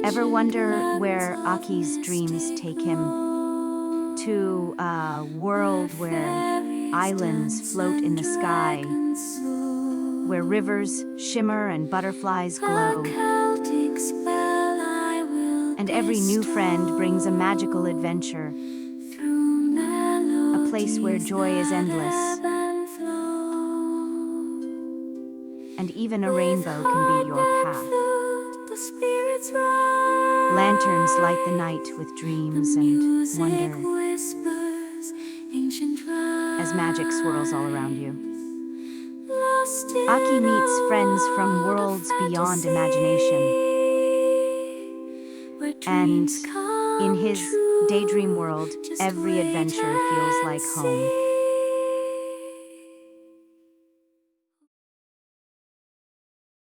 Ever wonder where Aki's dreams take him? To a world where islands float in the sky, where rivers shimmer and butterflies glow, and every new friend brings a magical adventure, a place where joy is endless, and even a rainbow can be your path. Lanterns light the night with dreams and wonder as magic swirls all around you. Aki meets friends from worlds beyond imagination, and in his daydream world, every adventure feels like home.